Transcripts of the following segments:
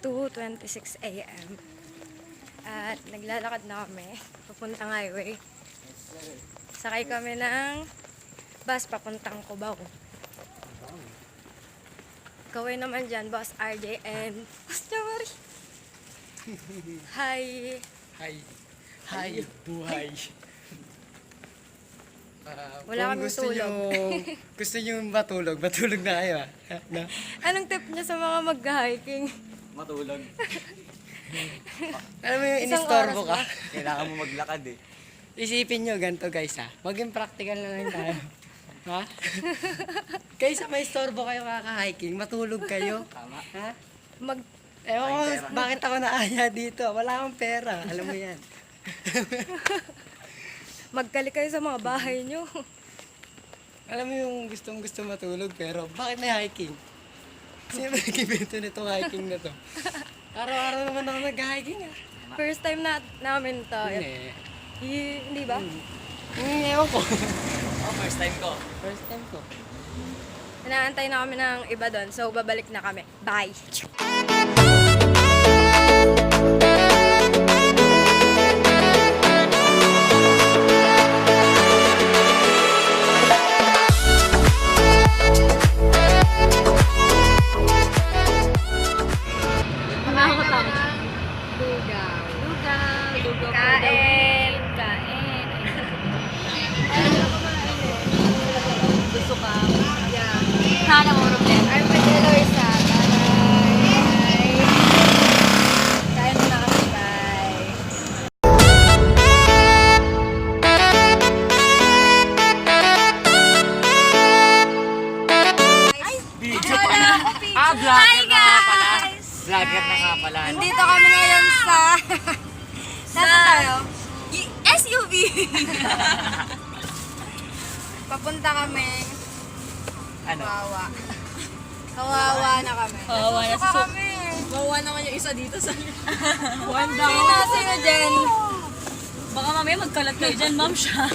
2:26 AM. At naglalakad na kami papuntang highway. Sakay kami ng bus papuntang Cubao. Kaway naman dyan, Boss RJ and Boss Jory. Hi! Hi! Hi! Buhay! Wala kaming tulog. Gusto nyo matulog na kayo ah. No? Anong tip niya sa mga mag-hiking? Matulog. Alam mo yung Isang inistorbo oras ka? Kailangan mo maglakad eh. Isipin nyo ganito guys ha. Maging practical na lang tayo. Ha? Kaysa may istorbo kayo kaka-hiking, matulog kayo. Tama. Ha? Mag... Ewan ko bakit ako naaya dito. Wala akong pera. Alam mo yan. Magkali kayo sa mga bahay nyo. Alam mo yung gustong matulog pero bakit may hiking? Sino ba nag-invento nitong hiking na to? Araw-araw naman ako nag-hiking ah. First time namin to. Hindi. Hindi ba? Ewan ko. Oh, first time ko. First time ko. Inaantay na kami ng iba doon. So, babalik na kami. Bye! Kain! Kain! Gusto ka? Yeah. Sana mo problem. Ay, magdalo isa. Bye! Kain mo na kami. Bye! Video pala. Vlogger na nga pala. Vlogger na nga pala. Nandito kami ngayon sa... Saan tayo? SUV! Papunta kami. Ano? Kawawa na kami. Kawawa na Nasusuka kami. Kawawa naman yung isa dito sa Sino dyan? Baka mamaya magkalat kayo dyan, ma'am siya.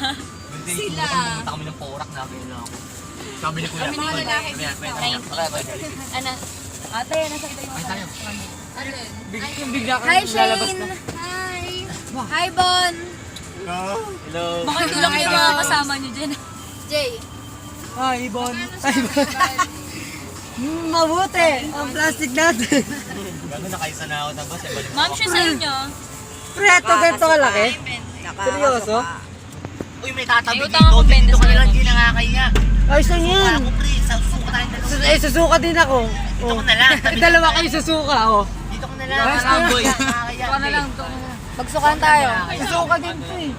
Sila. Pumunta kami ng Porak, nabi na ako. Sabi ni Kuya. Kami mga lalaki dito. Ano? Ate, nasa kita yung Tayo. Bigla ka Hi, Shane! Hi! Hi, Bon! Hello. Baka ito lang yung mga kasama niyo dyan. Jay! Hi, Ibon. Mabuti. Ang plastic natin. Gano'n nakaisa na ako ng bus. Ma'am siya sa inyo. Pre, ito ganito kalaki. Seryoso? Uy, may tatabi May utang dito. akong benta Dito ka sa'yo. na lang, di nakakaya. Ayos lang yan. Ako pre, susuko tayo dalawa. Susuka din ako. Dito ko na lang. Dalawa kayo susuka, oh. Dito ko na lang. Ayos Parang na. boy. Nakakaya. Baka na lang to. Magsukan tayo. Susuka din to eh.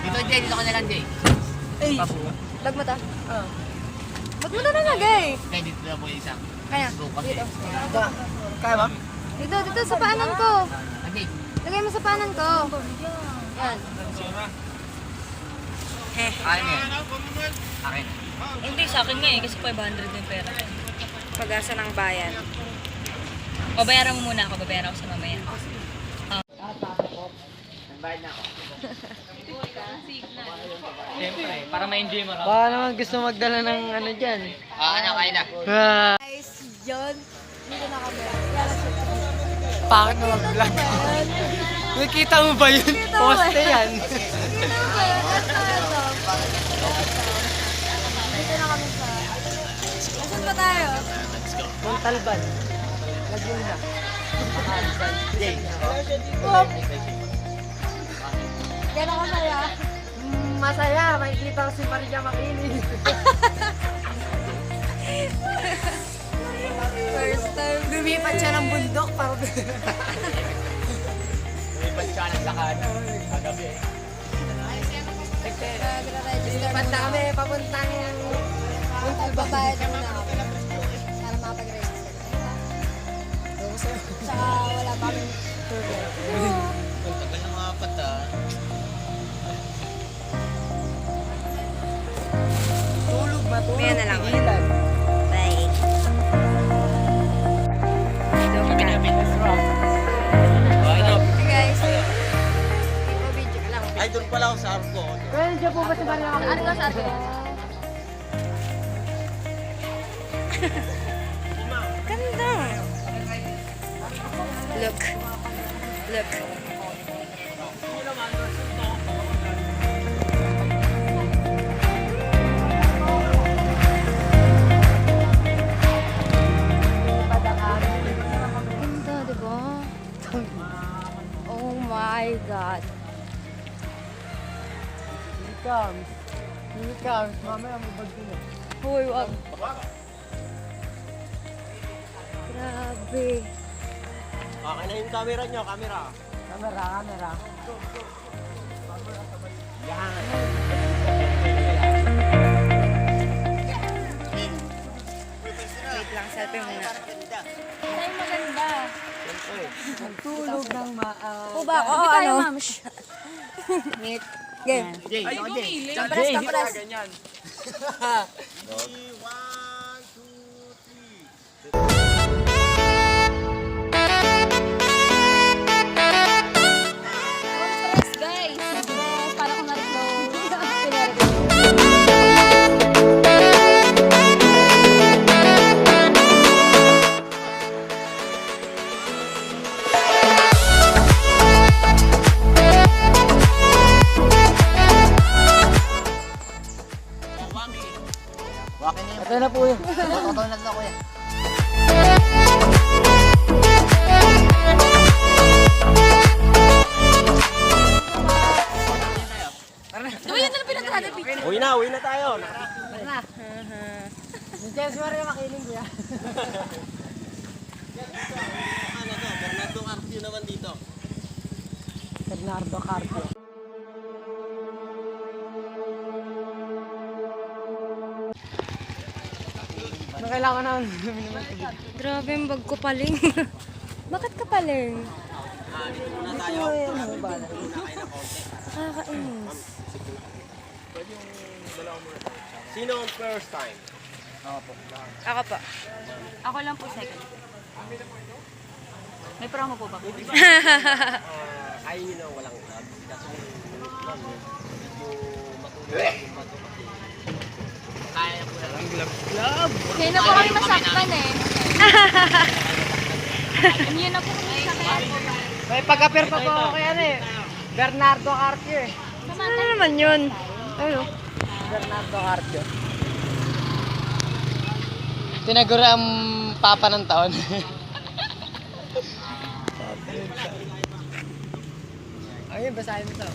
Dito, Jay. Dito ka na lang, Jay. Ay. Lag mo ta? Ba't mo na nalagay? Kaya dito na po yung isa. Kaya? Susuko kasi. Kaya ba? Dito sa paanan ko. Hindi. Lagay mo sa paanan ko. Yan. Akin yan. Akin. Hindi, sa akin nga eh, kasi 500 yung pera. Pag-asa ng bayan. Babayaran mo muna ako, babayaran ako sa mamaya. Nagbayad na ako. Siyempre, para ma-enjoy mo lang. Baka naman gusto magdala ng ano dyan. Ano, kaya na. Guys, yun. Dito na kami. Bakit na mag-vlog? Nakita mo ba yun? Poste yan. Dito ba yun? Dito na kami sa... Asan ba tayo? Montalban. Laguna. Jay. Bob! Gano'n ka saya? Masaya. Makikita ko si Maria makinig. First time. Lumipat siya ng bundok para... Lipat siya ng lakad. Kagabi eh. Lumipat na kami papuntang... Magbabayad na muna ako. Para makapag-register. Tsaka wala pa kami tour guide. Ang tagal ng mga pata. Tulog ba? Tulog. Kaya na lang. Tigilan. Bye. Hey guys. Video ka lang. Ay, doon pala ako sa arko. Kaya nandiyan po ba si Maria makinig? Sa atin. Ganda. Look. Look. Ganda, diba? Oh my God. Here it comes. Mamaya may bag din. Hoy, wag. Grabe. Okay na yung camera nyo, camera. Camera. Yan. Wait lang, selfie muna. Ay, maganda. Tulog ng maaga. Uba ako, ano? Meet. Game. Ay, kumili. Kaparas. Ganyan. Guys, para ko na-reload. Ito na po yun. Ito na ako yan. Uwi na tayo. James Maria makiling kuya. Bernardo Carpio naman dito. Bernardo Carpio. Ano kailangan na minum ng tubig? Grabe yung bag ko paling. Bakit ka paling? Dito muna tayo. Ano ba? Nakakainis. Sino ang first time? Ako po. Ako lang po second. May promo po ba? Kaya nyo na walang club. Kaso medyo matulog yung bato kasi. Kaya po na lang. Kaya na po kami masaktan eh. Hindi na po kami masaktan. May pag-appear pa po ako kay ano eh. Bernardo Carpio eh. Ano naman yun? Ano? Bernardo Carpio. Tinagura ang papa ng taon. Ayun, basahin mo to.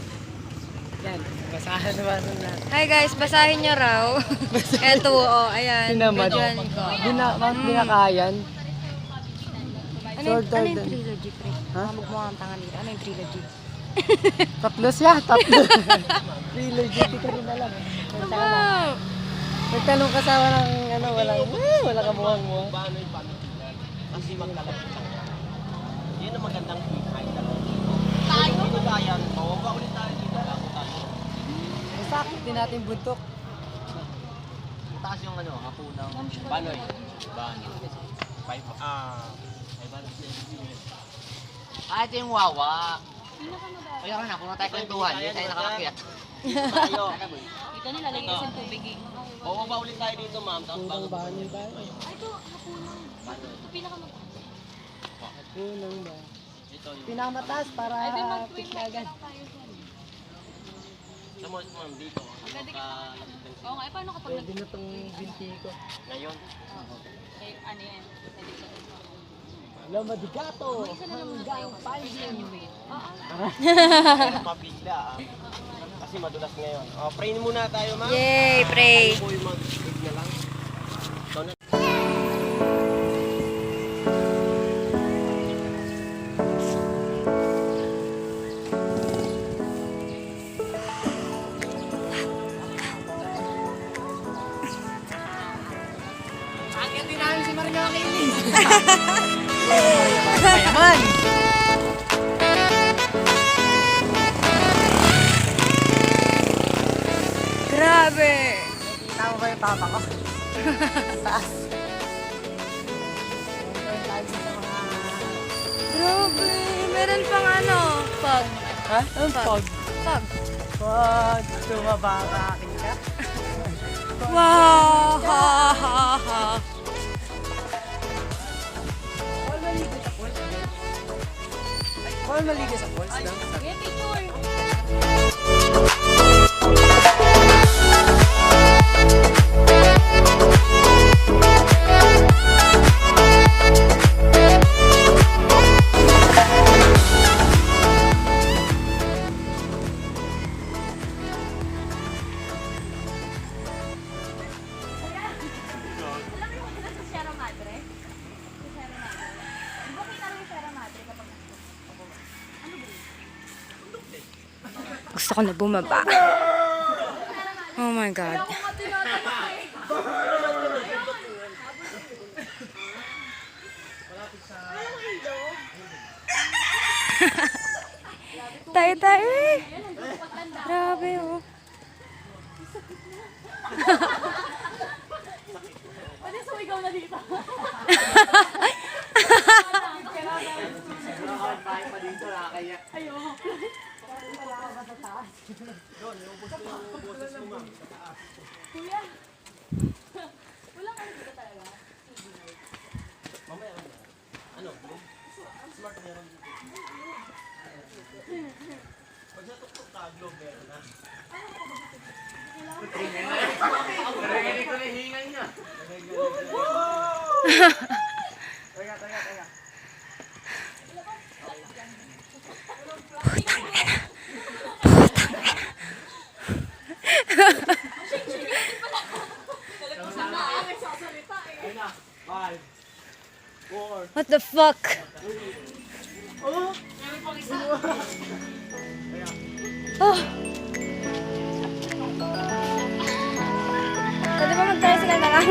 Yan, basahin mo lahat. Hi guys, basahin nyo raw. Eto, ayan. Tinamad. Bidyan ko. Binakayan. Ano Sword yung Garden. trilogy, pre? Ha? Magmukha ang tanga nila. Ano yung trilogy? Tatlo siya, tatlo. Trilogy, di ko rin alam. Wow! Nagtanong kasawa ng ano, wala ka mukhang. Paano yung pamilya? Kasi magkalapit lang. Yun ang magandang high lang. Tayo? Binacayan. Mawaba ulit tayo dito. Ako tayo. Masakit din natin buntok. Taas yung ano, hapunang Banoy. Ito yung wawa. Kaya ka na, kung tayo kwentuhan, hindi tayo nakakakyat. Tayo. Ito nilalagay ko sa tubig eh. Oo, ba ulit tayo dito, ma'am. Tapos bago Banin ba? Ito, hapunan. Ito pinakamataas. Punang ba? ito yung... Pinakamataas para Ay, di mag-twin pick light agad. lang tayo dyan. Sa ma'am, dito. Oo nga, paano kapag Pwede na tong binti ko. Ngayon. Eh, ano yan? Pwede sa Alam, madigato. Hanggang 5 yun. Mabigla, ah. Kasi madulas ngayon. Pray muna tayo, ma'am. Yay, pray. Tayo po yung mag-wait na lang. So, Bakit din namin si Maria makiling? Mayaman! Grabe! Tama ba yung papa ko? Taas. Grabe! Meron pang ano, pag. Ha? Ang pag. Pag. Pag tumaba ka akin ka. Wow! Ha, ha, ha. Paano maligo sa falls lang? Sige, picture. Gusto ko na bumaba. Oh my God. Tayo. Grabe oh. Pwede sumigaw na dito. Ayoko. Kuya. Walang ano dito talaga. Ano? Smart meron dito. Pag natutok ka, globe meron na. Narinig ko na yung hingal niya. Taga. Five, four. What the fuck? Oh! Oh. Pwede ba mag-tricycle na lang?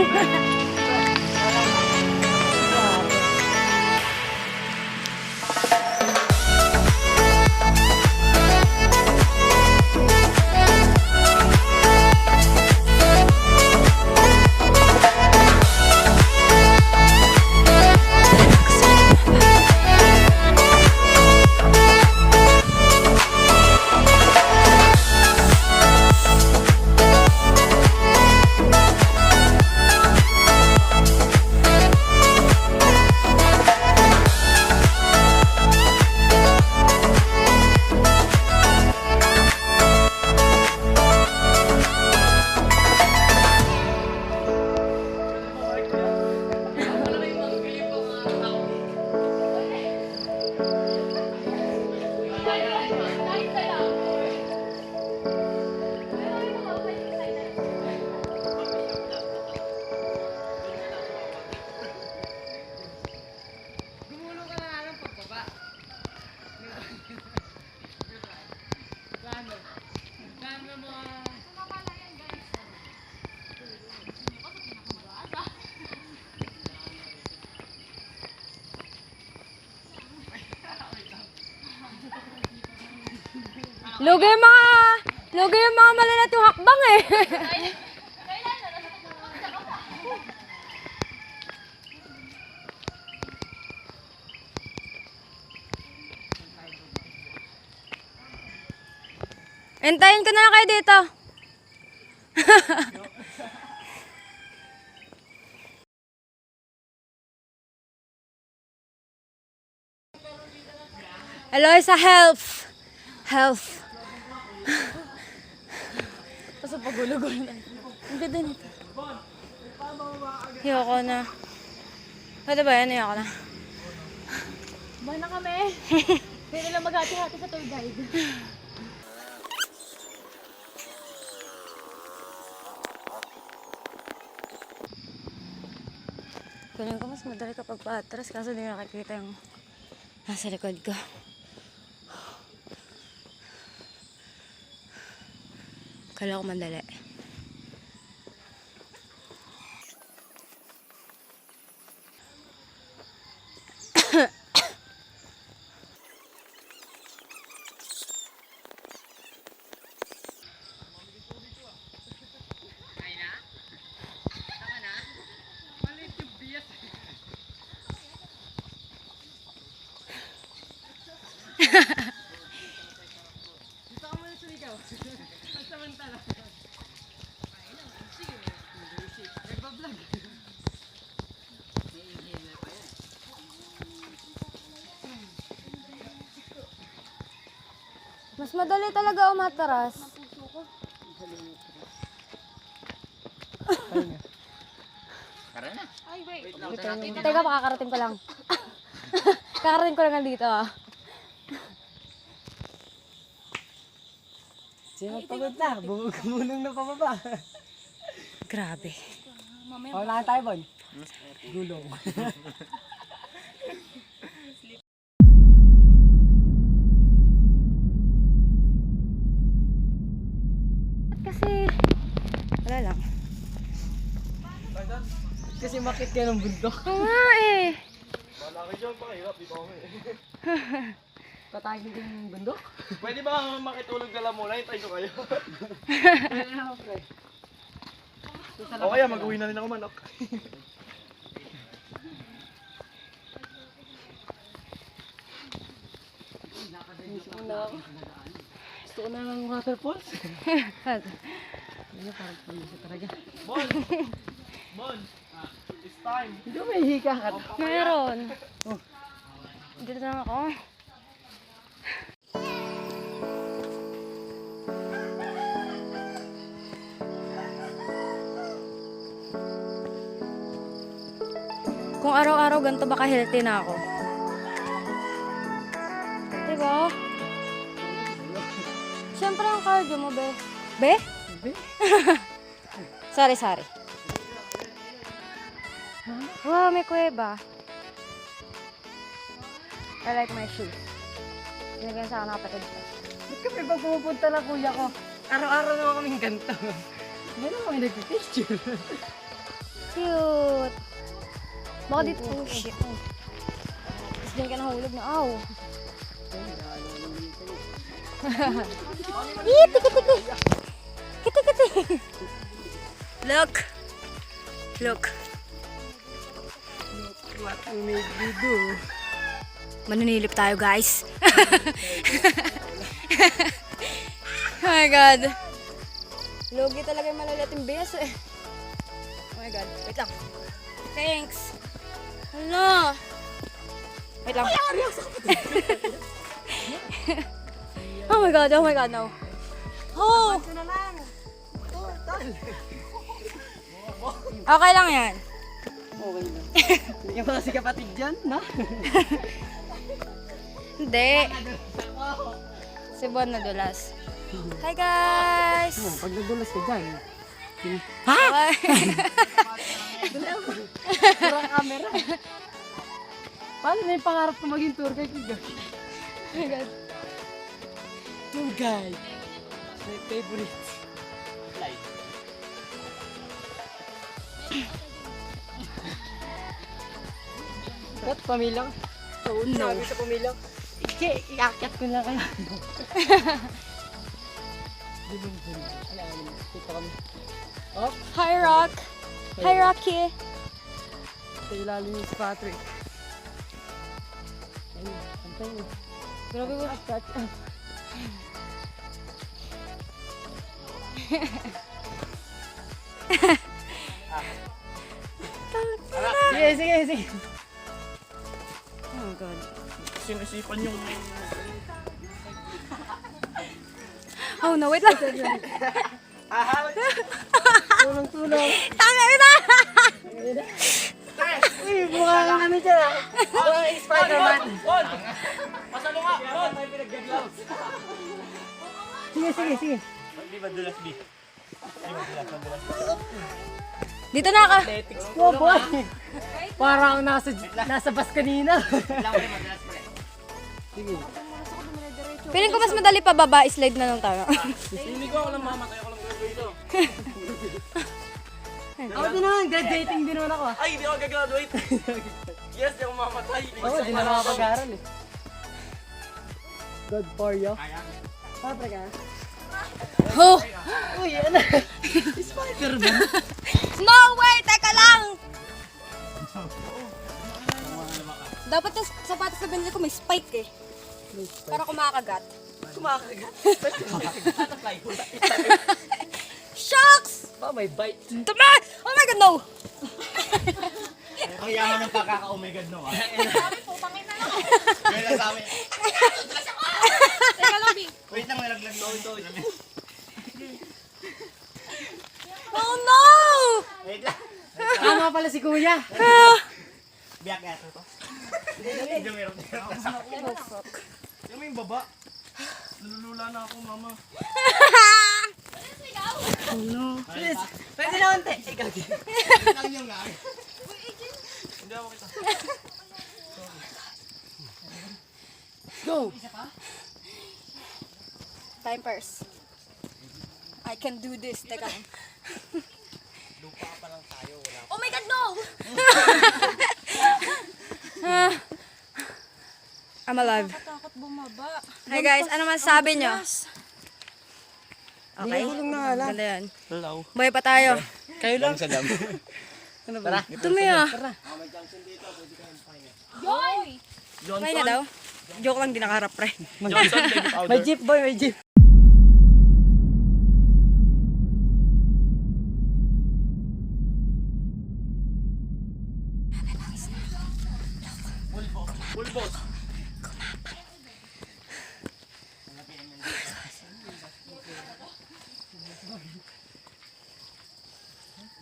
Lugay yung mga malalat yung hakbang eh. Entayin ko na lang kayo dito. Hello sa health. Tapos pagulugol na. Ang ganda nito. Ayoko na. Pwede ba yan? Ayoko na. Bahan na kami. Pwede lang maghati-hati sa tour guide. Kunin ko mas madali kapag paatras kaso hindi nakikita yung nasa likod ko. Kala ko madali. Mas madali talaga umatras. Tara na. Ay, wait. Teka, makakarating ko lang. Kakarating ko lang dito ah. Sino pagod na? Bumulong na pababa. Grabe. Wala tayo, Bon. Gulong. Kasi, wala lang. Kasi makit ka ng bundok. Oo nga eh. Patagin ka ng bundok? Pwede ba makitulog na lang muna? Hintayin ko kayo. O kaya mag-uwi na rin ako manok. Gusto ko na ng waterfalls. Ano parang pamisa talaga. Bon! Bon! It's time! Hindi ko may hika ka. Meron. Dito na ako. Kung araw-araw ganito baka healthy na ako. Diba? Siyempre ang cardio mo, be. Be? Be? Sorry. Wow, may kuweba. I like my shoes. Binigyan sa akin nakapatid ko. Ba't kami pag pumupunta na kuya ko? Araw-araw naman kaming ganito. Hindi naman kami nagpipicture. Cute. Baka dito. Oh, shit. Tapos din ka nahulog na. Aw. Tiki. Kiti. Look. What we made you do? Mananilip tayo, guys. Oh my God. Logi talaga yung malalating bias eh. Oh my God. Wait lang. Thanks. Hala. Wait lang. Oh my God, no. Oh! Okay lang yan. Okay lang. Hindi ka ba kasi kapatid dyan, no? Hindi. Si Bon nadulas. Hi guys! Pag nadulas ka dyan. Hi! Parang camera. Paano na yung pangarap ko maging tour guide? Oh my God. Tour guide. My favorite. Ba't pamilya? No. Sabi sa pamilya. Iakyat ko na kayo. Dito kami. Up. Hi Rock! Hi Rocky! Sa ilalim yung si Patrick. Ayun, antay mo. Grabe mo. Sige. Oh my God. Sinisipan yung... Oh no, wait lang. Tulong. Tama na! Uy, mukha lang kami dyan ah. Spider-Man. Bon! Pasalo nga! Bon! Sige. Di ba dulas, B? Dito na ka. Oh boy. Parang nasa bus kanina. Sige. Feeling ko mas madali pa baba, slide na lang tayo. Hindi ko ako lang mamatay. Ako lang graduate. Ako din naman, graduating din naman ako ah. Ay, hindi ako gagraduate. Yes, di ako mamatay. Oo, di na makapag-aral eh. Good for you. Patrick ah. Oh! Uy, ano? Spider-Man. No way! Teka lang! Dapat yung sapatos na binili ko may spike eh. Para kumakagat. Kumakagat. Shucks! Ba, may bite. Tama! Oh my God, no! Ang yaman ng pagkaka-omega no ah. Sabi po, tangin na lang. Kaya sa amin. Teka lang, B. Wait lang pala si Kuya. Biyak nga ito. Yung may baba. Nalulula na ako, mama. Oh no. Please, pwede na konti. Ikaw din. Lang yung nga. Hindi ako kita. Go! Time first. I can do this. Teka lang. Lupa pa lang tayo. Wala. Oh my God, no! I'm alive. Takot bumaba. Hi guys, ano masasabi nyo? Okay. Gulong na lang. Ganda yan. Hello. Buhay pa tayo. Kayo lang. Sa dam. Ano ba? Dumi ah. Yoy! Kaya na daw. Joke lang, di nakaharap pre. Johnson, baby powder. May jeep boy, may jeep. Pulbos.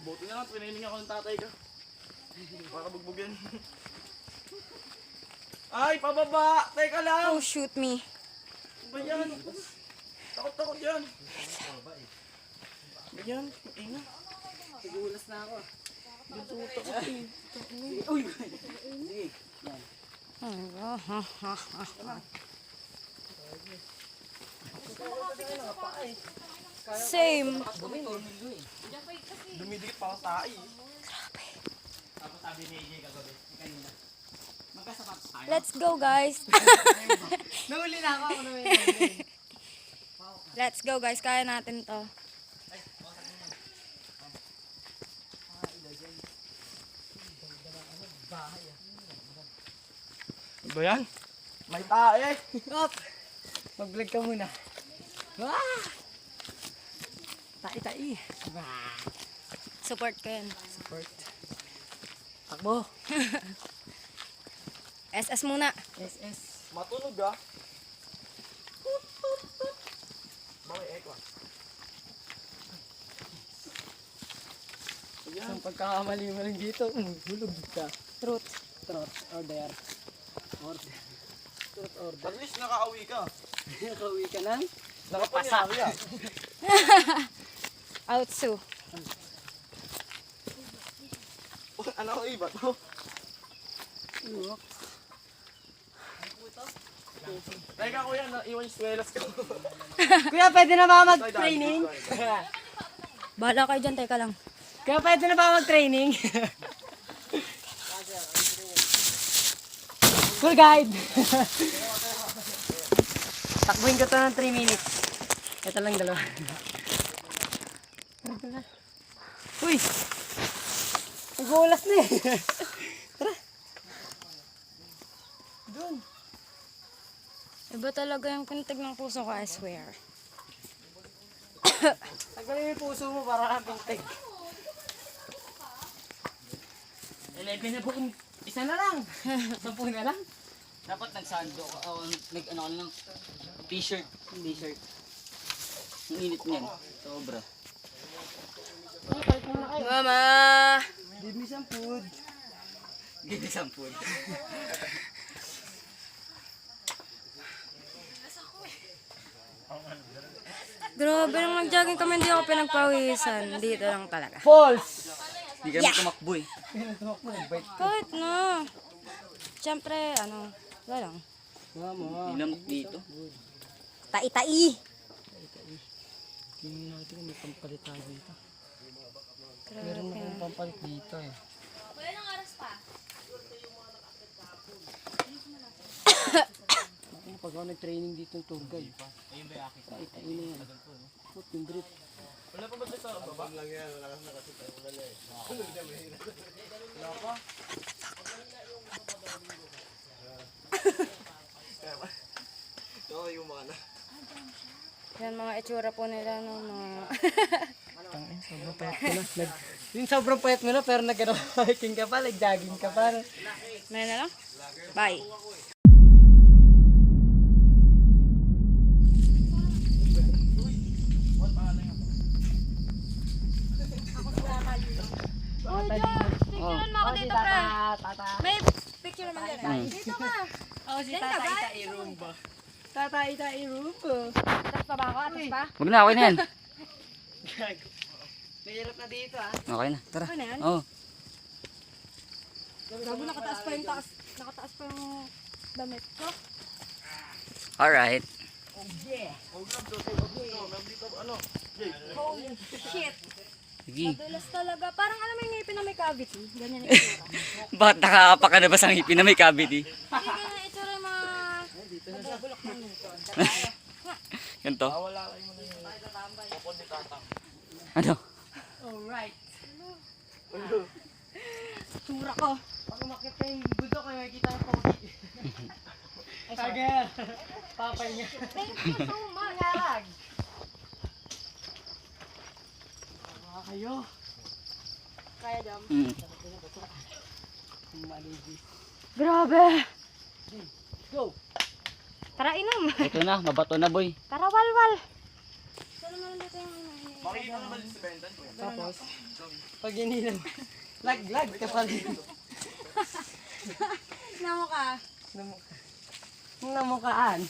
Buti na lang, training ako ng tatay ko. Para bugbugin. Ay, pababa! Teka lang! Oh, shoot me. Ano ba yan? Takot-takot yan. Ba yan? Ina. Nagulas na ako. Same. Dumidikit pa ako sa ai. Tapos sabi ni AJ kagabi, kanina. Magkasapatos tayo. Let's go guys. Nahuli na ako na may. Let's go guys, kaya natin to. Ano ba yan? May tae! Up! Mag-vlog ka muna. Ah! Tai-tai. Support ko yan. Support. Takbo. SS muna. SS. Matunog ah. Bakit echo ah? Isang pagkakamali mo lang dito, hulog ka. Truth. Truth or dare. Order. Truth or At least nakauwi ka. Nakauwi ka lang? Nakapasa ka. Outsu. Ano ko iba to? Teka kuya, naiwan yung swelas ko. Kuya, pwede na ba mag-training? Bahala kayo dyan, teka lang. Kuya, pwede na ba mag-training? Tour guide! Takbuhin ko to ng 3 minutes. Ito lang dalawa. Uy! Nagulas na eh. Tara. Doon. Iba talaga yung kuntig ng puso ko, I swear. Tagbalin mo yung puso mo para kang pintig. 11 na buong. Isa na lang. 10 na lang. Dapat nagsando ka. Nag-ano ka ng t-shirt. T-shirt. Ang init niyan. Sobra. Mama! Give me some food. Give me some food. Grabe nang nag-jogging kami, hindi ako pinagpawisan. Dito lang talaga. False! Hindi kami tumakbo eh. Kahit na. Siyempre, wala lang. Mama. Nilamok dito. Tai-tai! Tingnan natin kung may pampalit tayo dito. Grabe. Meron na kong pampalit dito eh. Pag ako nag-training dito ng tour guide. Ayun ba yung akin? Tai-tai na yan. Put yung drip. Wala pa ba dito? Baba? Lang yan. Wala kasi nakasita. Wala eh. Wala pa? Ito yung mga na. Yan mga itsura po nila ng mga... Tangin, sobrang payat mo na. Yung sobrang payat mo na pero nag-hiking ka pa, nag-jogging ka pa. May na lang? Bye! Ako Picturean mo ako dito, pre. May picture naman dyan. Dito ka. Oh, si Yan ka, Tata guys. Ita Irumba. Tata Ita Irumba. Atas pa ba ako? Atas pa? Huwag na, okay na yan. Gago. Mahirap na dito ah. Okay na, tara. Ano yan? Oo. Gago, nakataas pa yung taas. Nakataas pa yung damit ko. Alright. Holy shit. Sige. Madulas talaga. Parang alam mo yung ngipin na may cavity. Ganyan yung itsura. Bakit nakaapak ka na ba sa ngipin na may cavity? Hindi ganyan yung itsura yung mga nabubulok ng nito. Ganito. Ano? Alright. Tura ko. Pag umakit ka yung budok, ay makikita yung pogi. Saga. Papay niya. Thank you so much. Ngarag. Mga kayo. Kaya jam. Maligis. Grabe. Go. Tara inom. Ito na, mabato na boy. Tara walwal. Saan naman dito yung... Tapos, pag ininom, lag ka pa rin. Namo ka. Namukaan.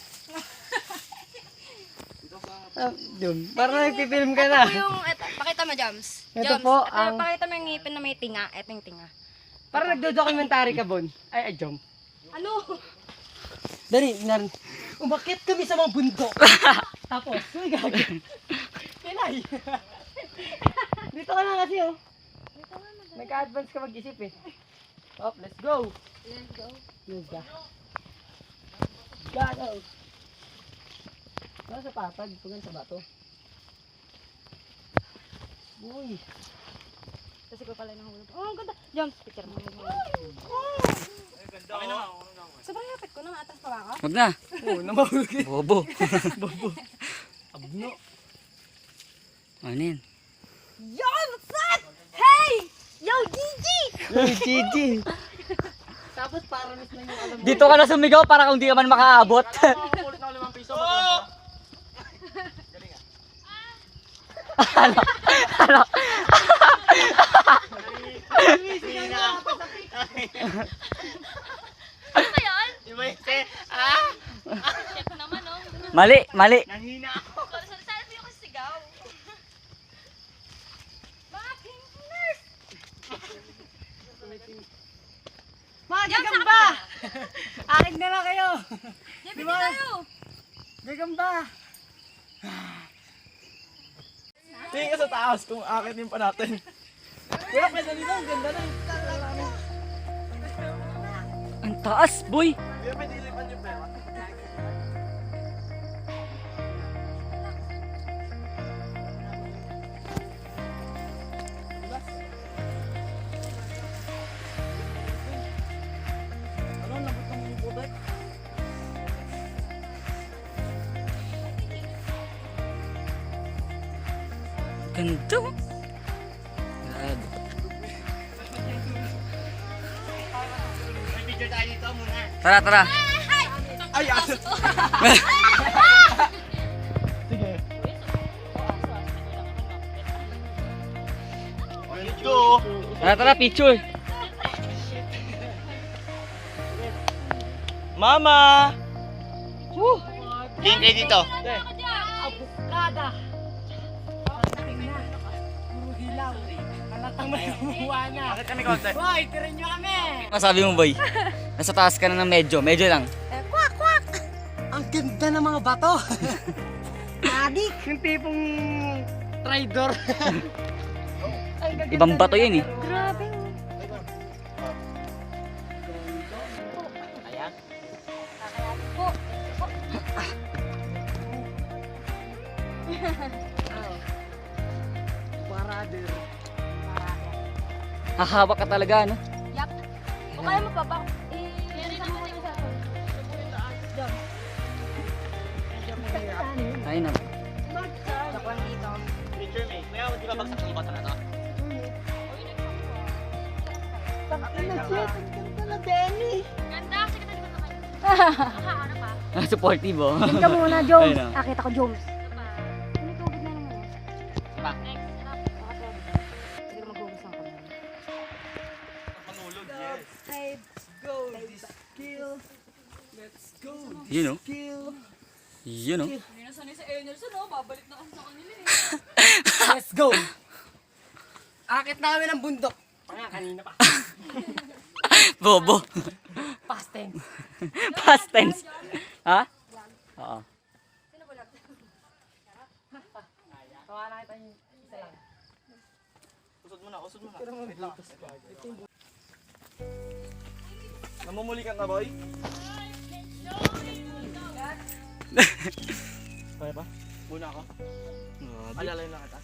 Dun, parang nagpipilm ka na. Ito yung... pakita mo, Jams. Ito Jams, po ito, ang- pakita mo yung ngipin na may tinga. Ito yung tinga. Parang nagdo-documentary ka, Bon. Ay, Jom. Ano? Dali, narin. Umakit kami sa mga bundok. Tapos, uy, gago. Pinay. Dito ka na kasi, oh. Nagka-advance ka mag-isip, eh. Up, let's go. Let's go. Let's go. Gago. Nasa patag, pugan sa bato. Uy. Kasi ko pala nahulog. Oh, ang ganda. Jams, picture mo. Okay naman. Sobrang yapit ko. Atas pa ba ako? Huwag na. Oo, namahulog. Bobo. Abno. Ano yan? Yo, what's up? Hey! Yo, Gigi! Uy, Gigi. Tapos parang na yung alam mo. Dito ka na sumigaw para kung di ka man makaabot. Ulit na 5 piso. Check naman, oh. Mali, mali. Nanghina ako. Saan mo yung sigaw? Mga gagamba! Akin na lang kayo! Di ba tayo? Gagamba! Tingin ka sa taas kung akin pa natin. Wala pa dali lang, ganda na. Ang taas, boy. Kaya pwede ilipan yung pera. Ano, nabot ng bubek? Ganda. Grabe. May video tayo dito muna. Tara, tara. Ay, aso! Sige. Let's go! Tara, tara, picture. Mama! Tingin kayo dito. Abukada! Puro hilaw. Halatang may kumuha na. Bakit kami konti? Boy, tirin nyo kami! Masabi mo, boy? Nasa taas ka na ng medyo lang. Kwak, kwak! Ang ganda ng mga bato! Adik! Yung tipong traidor. Ay, gaganda Ibang bato nila, yun, eh. pero- Grabe. Ayan. Po. Parader. Hahawak ka talaga, ano? Yap. O kaya mo pa ba? Isa mo muna sa akin. Jams. Ayun na. Joke lang dito. Picture me. Kaya di ba bagsak yung bata na to? Ganda, kasi kita dito naman. Ano pa? Supportive, oh. Diyan ka muna, Ayun, Joms. oh. Nakita ko, Joms. Ito pa. Ano tubig na naman? Pa. Next, sarap. Sige, maghugas ang kamay. Yun oh. Yun oh. Hindi na sanay sa Enerson, oh. Babalik na kasi sa kanila eh. Let's go! Akit na kami ng bundok. Kanina pa. Bobo. Past tense. Past tense. Ha? Oo. Tawa na kita yung isa lang. Usod mo na. Wait lang. Namumuli ka na, boy? Kaya pa? Muna ako. Alalayin lang kita.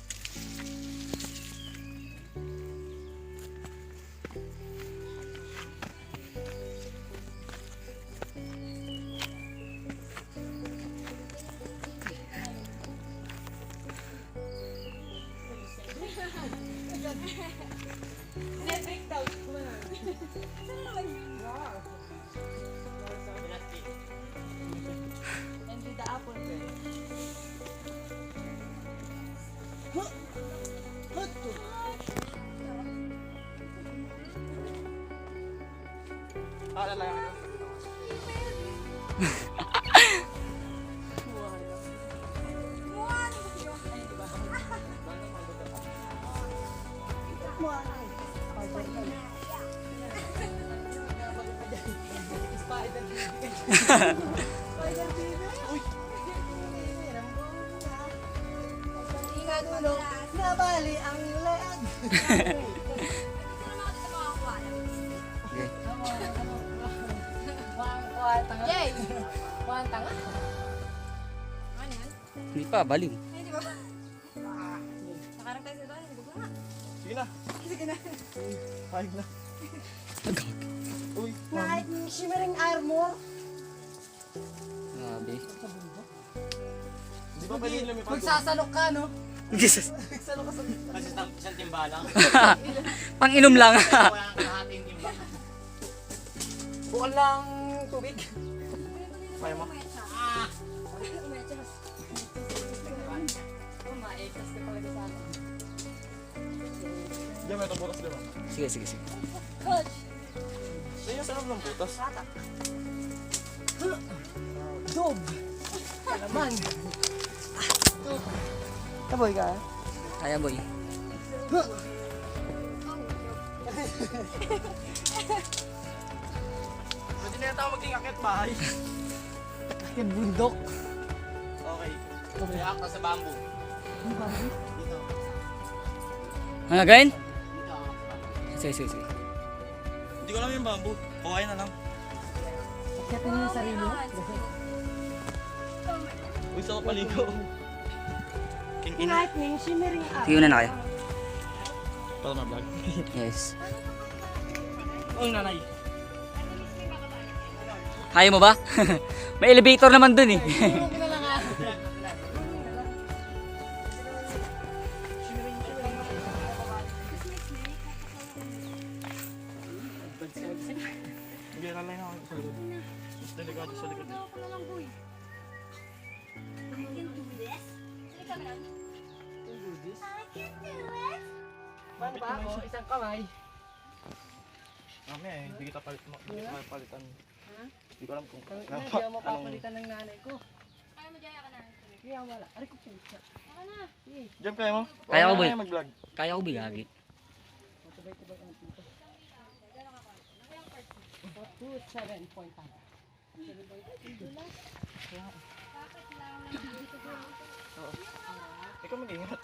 And with the apple. Alalayin kita. Nabali ang leg. Jay! Kuhaan tanga. Ano yan? Hindi pa, baliw. Ay, di ba? Nakarang tayo sa doon. Hindi ko nga. Sige na. Sige na. Pahig na. Uy. Night shimmering armor. Grabe. Di ba pwede lumipad? Magsasalok ka, no? Jesus. Magsalok ka sa Kasi isang timbalang. Pang-inom lang. Walang kalahating timbalang. Bukal lang tubig. Kaya mo? Maikas ka talaga sa akin. Diyan may itong butas, di ba? Sige, sige, sige. Diyan yung sarap ng butas. Dog. Kalaman. Dog. Kaboy ka? Kaya boy. Pwede na yata ako maging akit bahay. Akin bundok. Okay. Kaya ka sa bamboo. Dito. Ano gawin? Dito ako. Sige, sige, sige. Hindi ko alam yung bamboo. Kukain na lang. Akyatin mo yung sarili mo. Uy, sa paligo. King ina. Lightning shimmering armor. Sige na na kayo. Para ma-vlog. Yes. Ang nanay. Kaya mo ba? May elevator naman dun eh. Hindi na lang ako sa likod. Mas delikado sa likod. Paano ba? O, isang kamay. Mami eh, hindi kita palitan. Hindi ko alam kung Hindi ako mapapalitan ng nanay ko. Kaya mo, Jaya ka na. Kaya wala. Aray ko pusa. Diyan kaya mo? Kaya ko, boy. Kaya mag-vlog. Kaya ko bigagi. Matubay-tubay ang tito. 27.5. Ikaw mag-ingat.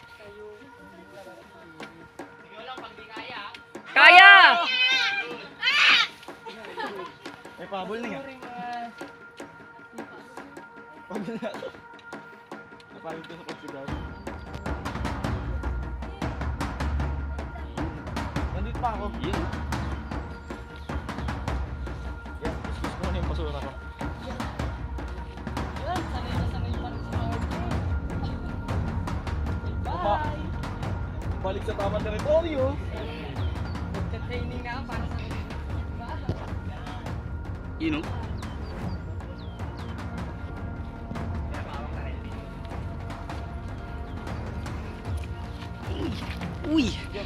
Kaya! May pabol na nga. Pabol na ako. Napagod ko sa pagsigaw. Nandito pa ako. Yan, gusto ko na yung basura ko. Yan, sanay na sanay pa rin sa mga Bye! Balik sa tamang teritoryo. Magka-training na para sa You know? Uy! Kaya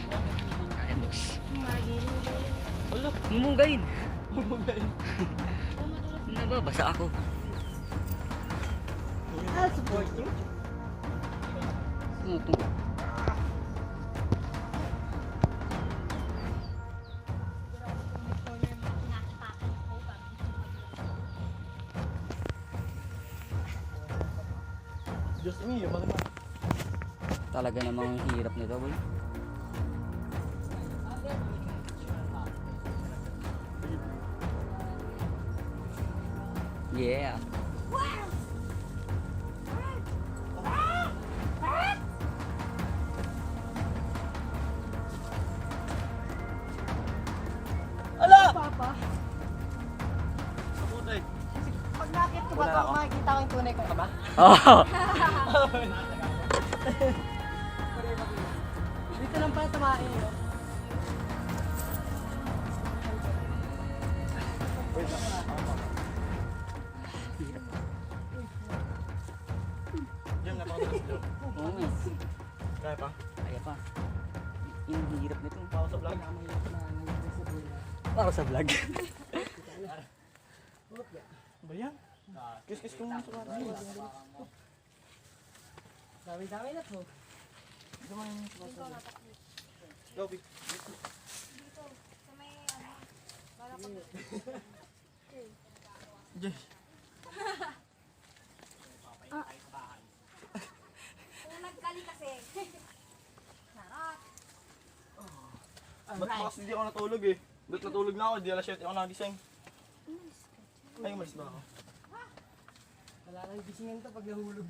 boss. Wala. Mumugayin. Bumugay. Ano Babasa ako. I'll support you. Ano to? Diyos me, malamang. Talaga namang hirap nito, boy. Yeah. Papa, Kaputay. pag nakit ko ba ito, makikita ko yung tunay ko. Ba? Oh. Dito lang pala tumain, no? Diyan, napakadalas dyan. Oo nga. Kaya pa? Kaya pa. Yung hirap nito. Ako sa vlog. Para sa vlog. Ba yan? Kiss-kiss ko muna sa mga. Dami-dami na to. Go, Vic. Jay. Nagkali kasi. Ba't bukas hindi ako natulog eh? Ba't natulog na ako? Di alas 7 ako nagising. Ay, umalis ba ako? Wala nang gisingan to pag nahulog.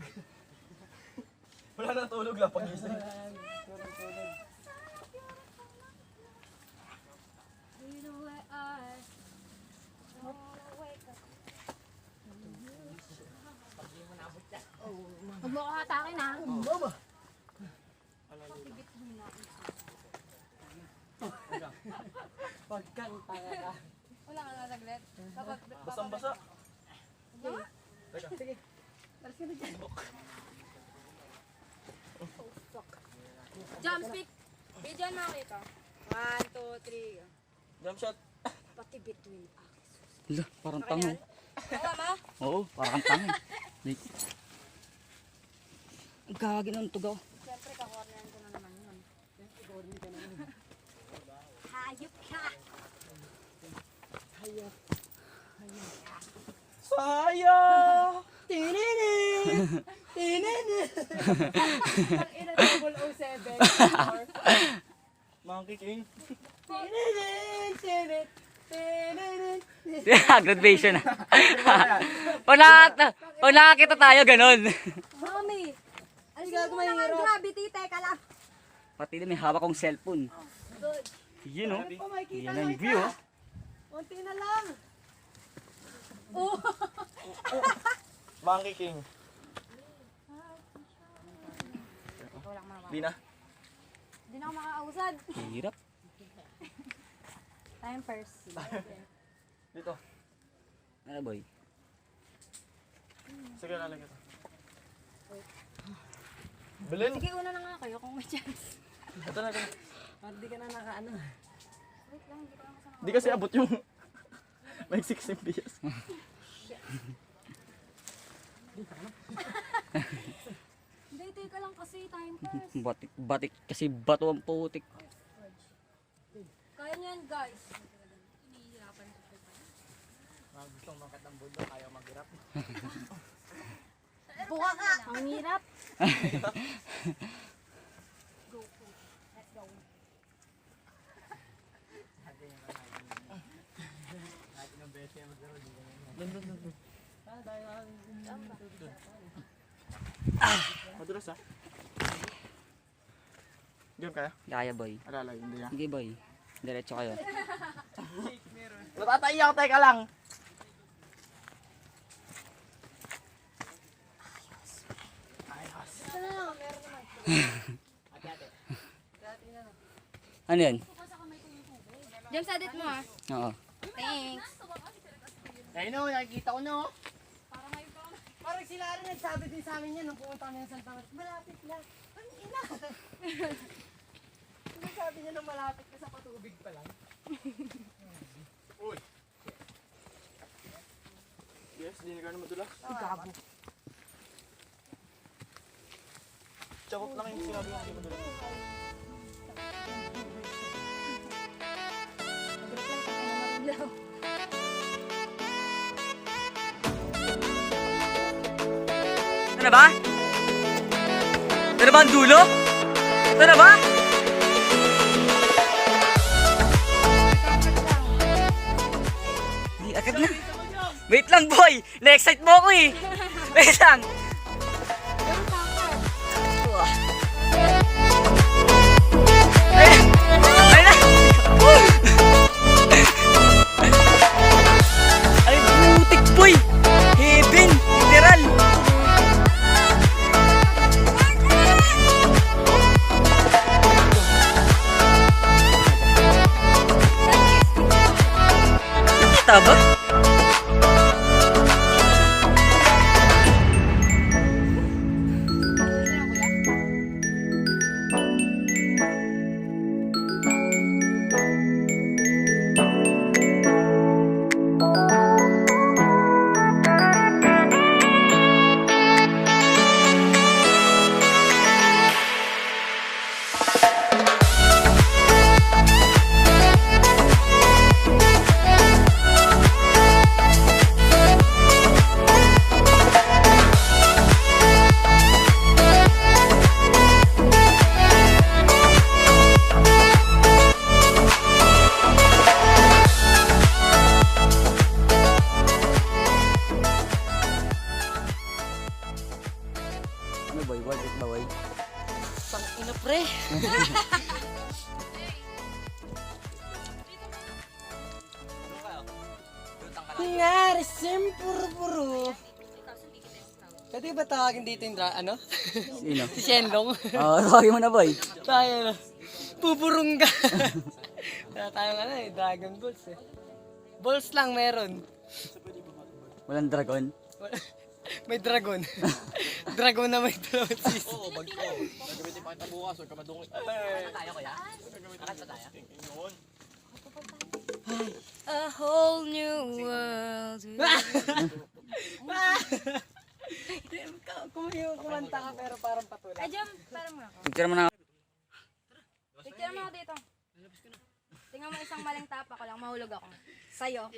Wala na natulog lang pag gising. Huwag mo ko hatakin ha. Mama! Pagkanta ka. Wala ka na saglit. Basang-basa. Sige. Alas ka na dyan. Jump stick. Video na kita. 1, 2, 3. Jump shot. Pati between. Hala, parang tango. Tawa mo? Oo, parang tango. Like. Ang gagi ng tugaw. Siyempre, kakornean ko na naman yun. Hayop ka! Saya! Tininin! Tininin! Ang ina 007. Monkey King. Tininin! Tininin! Tininin! Graduation na. Pag nakakita tayo, ganun. Mami! Ay, Sino gago mo naman mahirap. gravity? Teka lang. Pati na may hawak kong cellphone. Good. Yun, oh. Pa, makikita Yan na ang view, oh. Unti na lang. Monkey King. Ikaw lang mama. Bina. Hindi na ako makakausad. Hirap. Time first. Dito. Ano, boy? Sige, lalagay ito. Bilin. Sige, una na nga kayo kung may chance. Ito na, ito na. Parang di ka na nakaano. Wait lang, hindi ko lang kasama. Di kasi abot yung may 16 PS. Hindi, teka lang kasi time first. Batik kasi bato ang putik. Kaya niyan guys. Gustong makat ng bundok, ayaw maghirap. Buka ka! Ang hirap. Madulas ah. Diyan kaya? Kaya, boy. Alalay, hindi yan. Sige, boy. Diretso kayo. Natatay ako, teka lang. Ano yan? Jump sa edit mo ah. Oo. Thanks. Ayun o, nakikita ko na o. Parang sila rin nagsabi din sa amin yan nung pumunta kami sa Santa Maria. Malapit lang. Ang ina! Sinasabi niya na malapit ka sa patubig pa lang. Uy. Yes, di na gano'n madulas. Ay, gago. Chakot lang yung sinabi yung hindi madulas. Ito na ba? Ito na ba ang dulo? Ito na ba? Hindi, agad na. Wait lang, boy! Na-excite mo ako eh! Wait lang! Ay! Ay na! Ay, butik, boy! Heaven! Literal! Nakita ba? Ano boy? What is ba boy? Pang ina pre. Nangyari, simpuro-puro. Pwede ba tawagin dito yung ano? Sino? Si Shenlong. Oo, tawagin mo na boy. Tayo na. Pupurong ka. Wala tayong Dragon Balls eh. Balls lang meron. Walang dragon. May dragon. Dragon na may dalawang sis. Oo, bag ko. Gagamitin pa kita bukas, huwag ka madungit. Akit pa tayo, kuya? Akit pa tayo? A whole new world. Kumanta ka pero parang patulak. Ay, Jom, parang mo ako. Picture mo na. Picture mo ako dito. Tingnan mo isang maling tapa ko lang, mahulog ako. Sa'yo.